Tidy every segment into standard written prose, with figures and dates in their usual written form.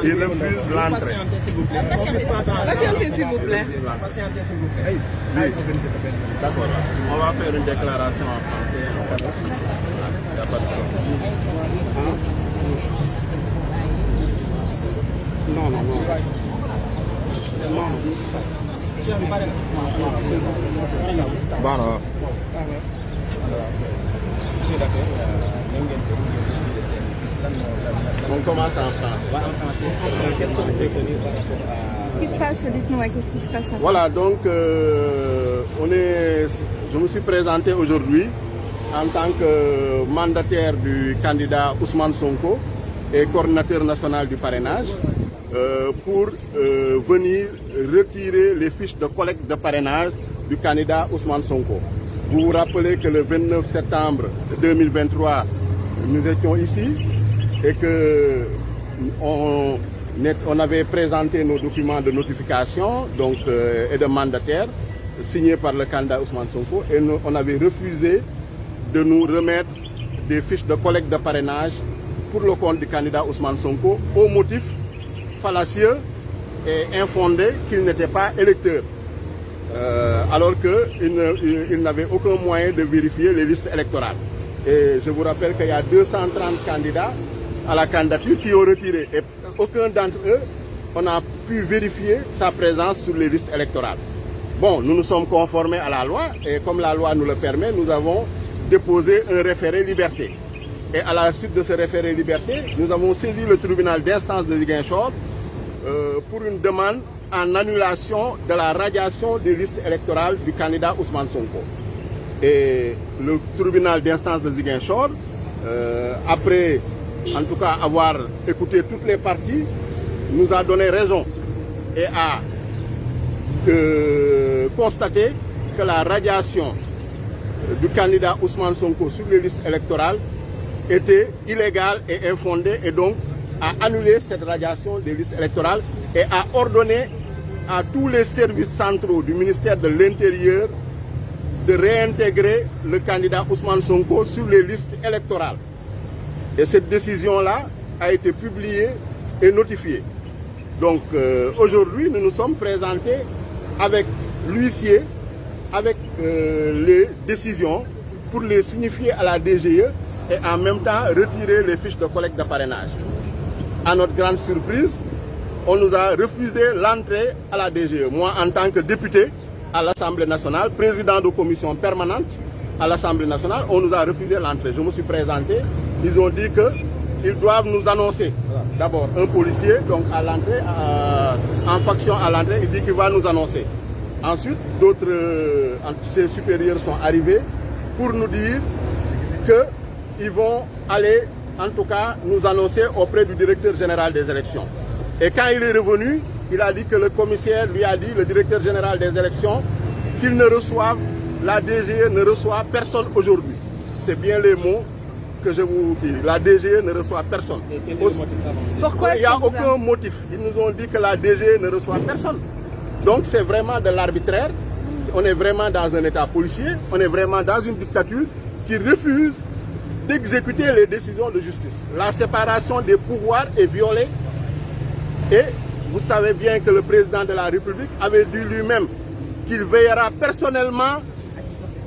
Il refuse l'entrée. Patientez s'il vous plaît. Oui. D'accord. On va faire une déclaration en français. Il n'y a pas de problème. Non, non, non. Bon, on commence en français. Qu'est-ce qui se passe? Dites-nous, qu'est-ce qui se passe? Voilà, donc je me suis présenté aujourd'hui en tant que mandataire du candidat Ousmane Sonko et coordinateur national du parrainage pour venir retirer les fiches de collecte de parrainage du candidat Ousmane Sonko. Vous vous rappelez que le 29 septembre 2023, nous étions ici et que on avait présenté nos documents de notification donc, et de mandataire signés par le candidat Ousmane Sonko et on avait refusé de nous remettre des fiches de collecte de parrainage pour le compte du candidat Ousmane Sonko au motif fallacieux et infondé qu'il n'était pas électeur. Alors qu'il n'avait aucun moyen de vérifier les listes électorales. Et je vous rappelle qu'il y a 230 candidats à la candidature qui ont retiré. Et aucun d'entre eux, on n'a pu vérifier sa présence sur les listes électorales. Bon, nous nous sommes conformés à la loi et comme la loi nous le permet, nous avons déposé un référé liberté. Et à la suite de ce référé liberté, nous avons saisi le tribunal d'instance de Ziguinchor pour une demande en annulation de la radiation des listes électorales du candidat Ousmane Sonko. Et le tribunal d'instance de Ziguinchor, après en tout cas avoir écouté toutes les parties, nous a donné raison et a constaté que la radiation du candidat Ousmane Sonko sur les listes électorales était illégale et infondée et donc a annulé cette radiation des listes électorales et a ordonné à tous les services centraux du ministère de l'Intérieur de réintégrer le candidat Ousmane Sonko sur les listes électorales. Et cette décision-là a été publiée et notifiée. Donc aujourd'hui, nous nous sommes présentés avec l'huissier, avec les décisions pour les signifier à la DGE et en même temps retirer les fiches de collecte de parrainage. À notre grande surprise, on nous a refusé l'entrée à la DGE. Moi, en tant que député à l'Assemblée nationale, président de commission permanente à l'Assemblée nationale, on nous a refusé l'entrée. Je me suis présenté, ils ont dit qu'ils doivent nous annoncer. D'abord, un policier, donc à l'entrée, en faction à l'entrée, il dit qu'il va nous annoncer. Ensuite, d'autres, ses supérieurs sont arrivés pour nous dire qu'ils vont aller, en tout cas, nous annoncer auprès du directeur général des élections. Et quand il est revenu, il a dit que le commissaire lui a dit, le directeur général des élections, qu'il ne reçoive, la DGE ne reçoit personne aujourd'hui. C'est bien les mots que je vous dis. La DGE ne reçoit personne. Pourquoi? Il n'y a aucun motif. Ils nous ont dit que la DGE ne reçoit personne. Donc c'est vraiment de l'arbitraire. On est vraiment dans un état policier. On est vraiment dans une dictature qui refuse d'exécuter les décisions de justice. La séparation des pouvoirs est violée. Et vous savez bien que le président de la République avait dit lui-même qu'il veillera personnellement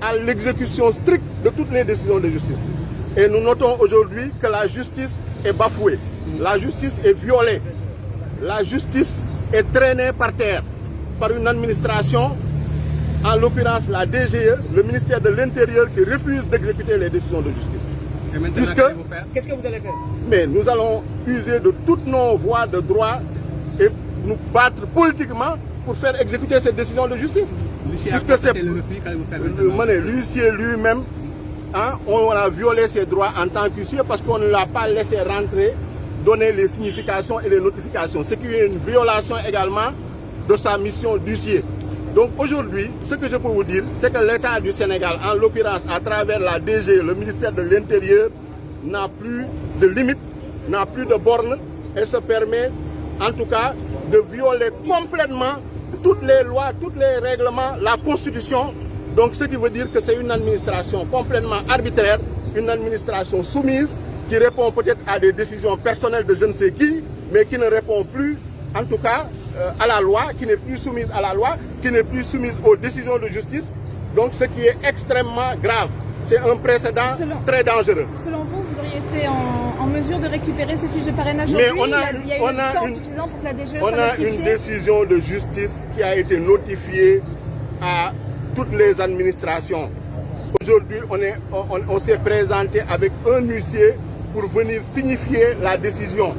à l'exécution stricte de toutes les décisions de justice. Et nous notons aujourd'hui que la justice est bafouée, la justice est violée, la justice est traînée par terre par une administration, en l'occurrence la DGE, le ministère de l'Intérieur qui refuse d'exécuter les décisions de justice. Et maintenant, qu'est-ce que vous allez faire? Mais nous allons user de toutes nos voies de droit et nous battre politiquement pour faire exécuter cette décision de justice. Puisque c'est l'huissier lui-même, hein, on a violé ses droits en tant qu'huissier parce qu'on ne l'a pas laissé rentrer, donner les significations et les notifications. Ce qui est une violation également de sa mission d'huissier. Donc aujourd'hui, ce que je peux vous dire, c'est que l'État du Sénégal, en l'occurrence à travers la DG, le ministère de l'Intérieur, n'a plus de limites, n'a plus de bornes et se permet en tout cas de violer complètement toutes les lois, tous les règlements, la Constitution. Donc ce qui veut dire que c'est une administration complètement arbitraire une administration soumise qui répond peut-être à des décisions personnelles de je ne sais qui, mais qui ne répond plus, en tout cas, à la loi, qui n'est plus soumise à la loi, qui n'est plus soumise aux décisions de justice. Donc, ce qui est extrêmement grave. C'est un précédent très dangereux. Selon vous, vous auriez été en mesure de récupérer ces fiches de parrainage mais aujourd'hui? Il y a eu le temps suffisant pour que la DGE soit notifiée. On a une décision de justice qui a été notifiée à toutes les administrations. Aujourd'hui, on s'est présenté avec un huissier pour venir signifier la décision.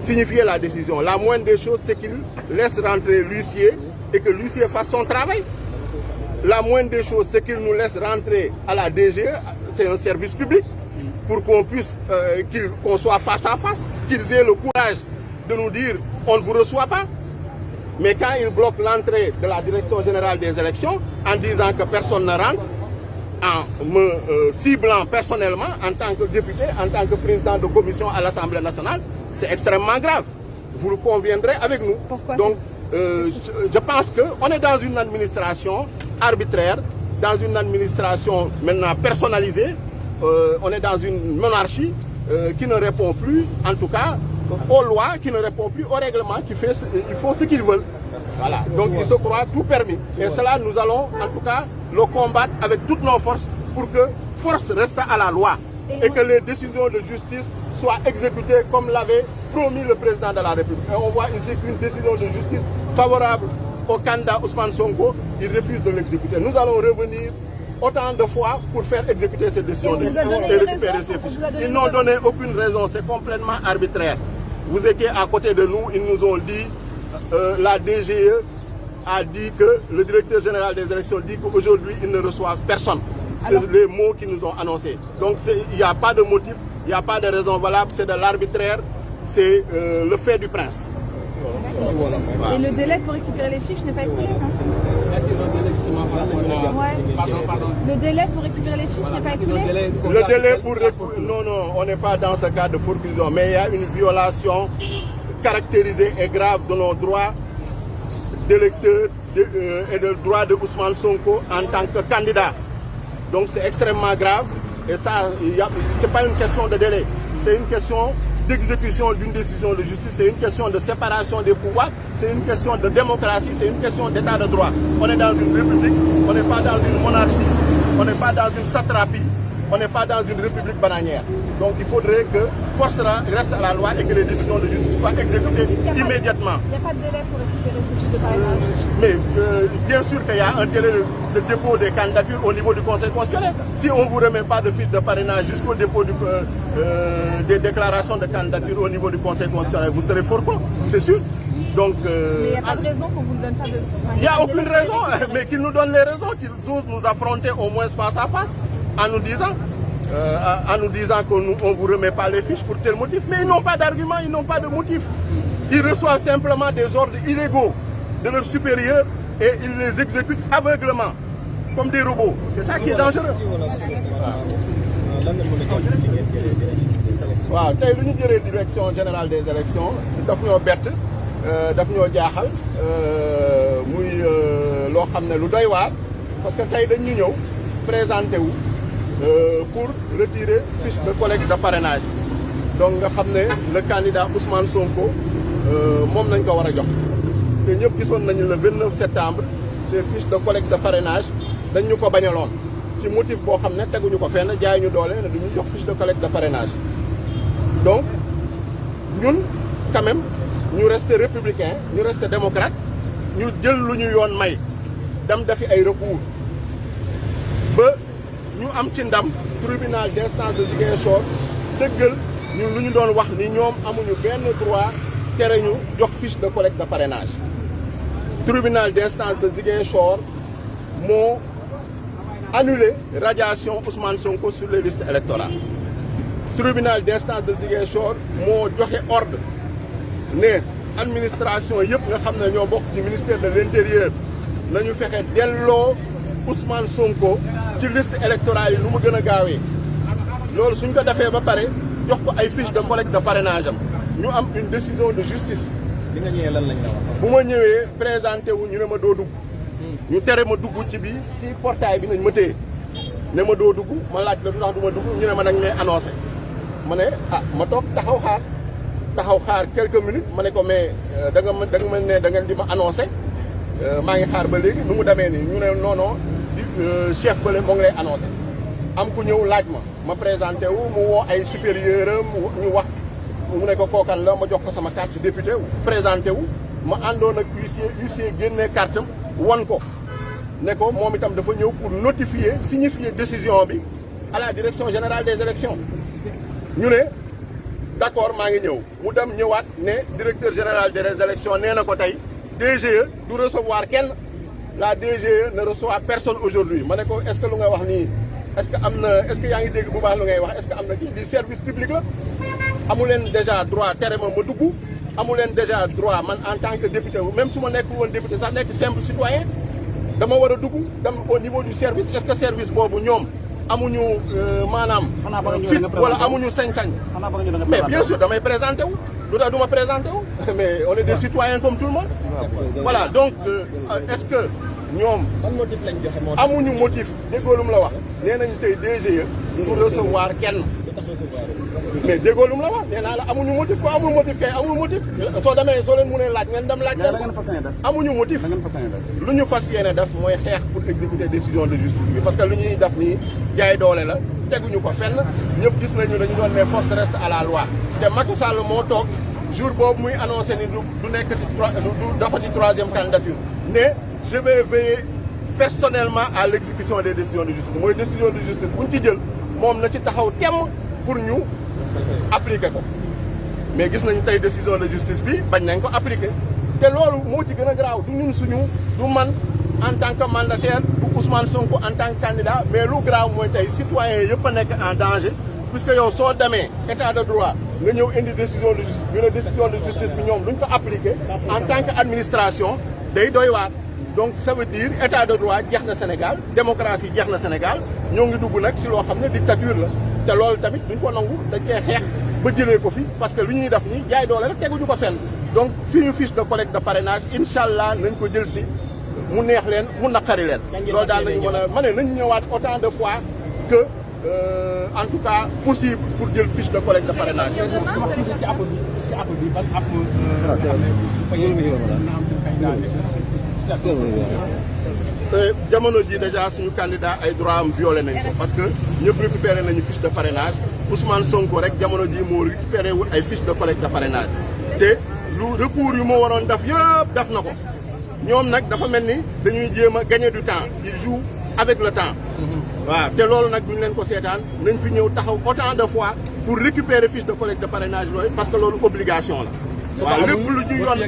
Signifier la décision. La moindre des choses, c'est qu'il laisse rentrer l'huissier et que l'huissier fasse son travail. La moindre des choses, c'est qu'il nous laisse rentrer à la DGE, c'est un service public, pour qu'on puisse, qu'on soit face à face, qu'ils aient le courage de nous dire on ne vous reçoit pas. Mais quand ils bloquent l'entrée de la Direction générale des élections en disant que personne ne rentre, en me ciblant personnellement en tant que député, en tant que président de commission à l'Assemblée nationale, c'est extrêmement grave. Vous le conviendrez avec nous. Pourquoi? Donc, je pense qu'on est dans une administration arbitraire, dans une administration maintenant personnalisée, on est dans une monarchie qui ne répond plus, en tout cas, aux lois, qui ne répond plus au règlement, ils font ce qu'ils veulent. Voilà. Donc ils se croient tout permis. Et cela, nous allons en tout cas le combattre avec toutes nos forces pour que force reste à la loi et que les décisions de justice soient exécutées comme l'avait promis le président de la République. Et on voit ici qu'une décision de justice favorable au candidat Ousmane Sonko, il refuse de l'exécuter. Nous allons revenir autant de fois pour faire exécuter ces décisions de justice et récupérer ces fiches. Ils n'ont donné aucune raison, c'est complètement arbitraire. Vous étiez à côté de nous, ils nous ont dit, la DGE a dit que le directeur général des élections dit qu'aujourd'hui ils ne reçoivent personne. C'est les mots qu'ils nous ont annoncés. Donc il n'y a pas de motif, il n'y a pas de raison valable, c'est de l'arbitraire, c'est le fait du prince. Voilà. Et le délai pour récupérer les fiches n'est pas écoulé, Le délai pour récupérer les fiches n'est pas écoulé? Le délai pour récupérer... Non, on n'est pas dans ce cas de forclusion, mais il y a une violation caractérisée et grave de nos droits d'électeurs et de droits de Ousmane Sonko en tant que candidat. Donc c'est extrêmement grave et ça, c'est pas une question de délai, c'est une question d'exécution d'une décision de justice, c'est une question de séparation des pouvoirs, c'est une question de démocratie, c'est une question d'état de droit. On est dans une république, on n'est pas dans une monarchie, on n'est pas dans une satrapie, on n'est pas dans une république bananière. Donc il faudrait que force reste à la loi et que les décisions de justice soient exécutées immédiatement. Il n'y a pas de délai pour récupérer ces fiches de parrainage? Mais bien sûr qu'il y a un délai de dépôt des candidatures au niveau du Conseil constitutionnel. Si on ne vous remet pas de fiches de parrainage jusqu'au dépôt des déclarations de candidature au niveau du Conseil constitutionnel, vous serez fort con, c'est sûr. Donc, mais il n'y a pas de raison qu'on ne vous le donne pas de... Il n'y a aucune raison, mais qu'ils nous donnent les raisons, qu'ils osent nous affronter au moins face à face en nous disant qu'on ne vous remet pas les fiches pour tel motif. Mais ils n'ont pas d'argument, ils n'ont pas de motif. Ils reçoivent simplement des ordres illégaux de leurs supérieurs et ils les exécutent aveuglement, comme des robots. C'est ça qui est dangereux. waaw tey lu ñu jëlee direction générale des élections daf ñoo bett daf ñoo jaaxal muy loo xam ne lu doy waar parce que tey dañ ñu ñëw présenté wu pour retirer fiche de collecte de parrainage donc nga xam ne le candidat Ousmane Sonko moom nañ ko war a jox te ñëpp gisoon nañu le 29 septembre ces fiches de collecte de parrainage dañ ñu ko bañaloon ci motif boo xam ne teguñu ko fenn jaay ñu doole ne duñu jox fiche de collecte de parrainage donc ñun quand même ñu rester républicain ñu rester démocrate ñu jël lu ñu yoon may dem defi ay recours ba ñu am ci ndam tribunal d'instance de Ziguinchor dëggal ñun lu ñu doon wax ni ñoom amuñu benn droit tere ñu jox fiche de collecte de parrainage tribunal d'instance de Ziguinchor moo annulé radiation Ousmane Sonko sur les listes électorales tribunal d'instance de Ziguinchor moo joxe ordre ne administration yëpp nga xam ne ñoo bokk ci ministère de l'intérieur nañu fexe delloo Ousmane Sonko ci liste électorale yi lu mu gën a gaawee loolu suñ ko defee ba pare jox ko ay fiche de collecte de parrainage am ñu am une décision de justice. bi nga ñëwee lan lañ la wax. bu ma ñëwee présenté wu ñu ne ma doo dugg ñu tere ma dugg ci portail bi nañ ma téye ne ma doo dugg ma laaj la du tax du ma dugg ñu ne ma nag may annoncé ma ne ah ma toog taxaw xaar quelques minutes ma ne ko mais da nga ma ne da ngeen di ma annoncé maa ngi xaar ba léegi nu mu demee nii ñu ne non chef bële moo ngi lay annoncé am ku ñëw laaj ma présenté wu mu woo ay supérieur am ñu wax mu ne ko kookan la ma jox ko sama carte député présenté wu ma àndoon ak huissier génnee carte am won ko ne ko moom itam dafa ñëw pour signifier décision bi à la direction générale des élections ñu ne d'accord maa ngi ñëw mu dem ñëwaat ne directeur général des élections nee na ko tey DGE du recevoir kenn la DGE ne reçoit personne aujourd'hui ma ne ko est-ce que lu ngay wax nii est-ce que yaa ngi dégg bu baax lu ngay wax est-ce que am na kii di service public la amu leen déjà droit tere ma dugg amu leen déjà droit man en tant que député même su ma nekk woon député sax nekk simple citoyen dama war a dugg dem au niveau du service est-ce que service boobu ñoom amuñu maanaam fit wala amuñu sañ-sañ mais bien sûr damay présenté wu lu tax du ma présenté wu mais on est des citoyens comme tout le monde voilà donc est-ce que ñoom amuñu motif déggoolum la wax nee nañu tey DGE du recevoir kenn mais déggoolum la wax nee naa la amuñu motif ko amul motif kay amul motif soo leen mënee laaj ngeen dem laaj amuñu motif lu ñu fas yéene def mooy xeex pour exécuter décision de justice bi parce que lu ñuy def nii jaay doole la teguñu ko fenn ñëpp gis nañu dañu doon ne force reste à la loi te Macky Sall moo toog jour boobu muy annoncé ni du nekk du dafa ci troisième candidature ne je vais veiller personnellement à l'exécution des décisions de justice mooy décision de justice buñ ci jël moom na ci taxaw temm pour ñu appliquer ko mais gis nañu tey décision de justice bi bañ nañ ko appliquer te loolu moo ci gën a graaw du ñun du man en tant que mandataire du Ousmane Sonko en tant que candidat mais lu graaw mooy tey citoyens yëpp a nekk en danger puisque yow soo demee état de droit nga ñëw indi décision de justice ñu ne décision de justice bi ñoom duñ ko appliquer en tant que administration day doy waar donc ça veut dire état de droit jeex na Sénégal démocratie jeex na Sénégal ñoo ngi dugg nag si loo xam ne dictature la te loolu tamit duñ ko nangu dañ koy xeex ba jëlee ko fi parce que lu ñuy def nii jaay doole rek teguñu ko fenn donc fi ñu fiche de collecte de parrainage incha allah nañ ko jël si mu neex leen mu naqari leen. loolu daal nañu mën a ma ne nañu ñëwaat autant de fois que en tout cas possible pour jël fiche de collecte de parrainage. jamono ji déjà suñu candidat ay droit am violé nañ ko parce que ñëpp récupéré nañu fiche de parrainage Ousmane Sonko rek jamono ji moo récupéré wul ay fiche de collecte de parrainage te lu recours yu moo waroon def yëpp def na ko ñoom nag dafa mel ni dañuy jéem a gagner du temps ils jouent avec le temps waaw te loolu nag duñ leen ko seetaan nañ fi ñëw taxaw autant de fois pour récupérer fiche de collecte de parrainage yooyu parce que loolu obligation la waaw lépp lu ñu yoon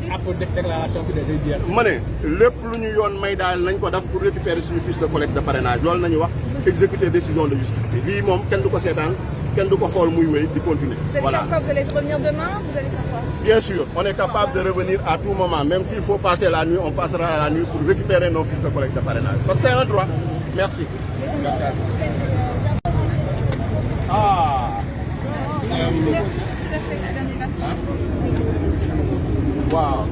ma ne lépp lu ñu yoon may daal nañ ko def pour récupérer suñu fiche de collecte de parrainage loolu nañu wax exécuter décision de justice bi lii moom kenn du ko seetaan kenn du ko xool muy wéy di continuer voilà. Vous allez revenir demain, vous allez faire quoi? Bien sûr, on est capable de revenir à tout moment même s'il faut passer la nuit, on passera la nuit pour récupérer nos fiches de collecte de parrainage parce que c'est un droit. Merci. Merci. Wow.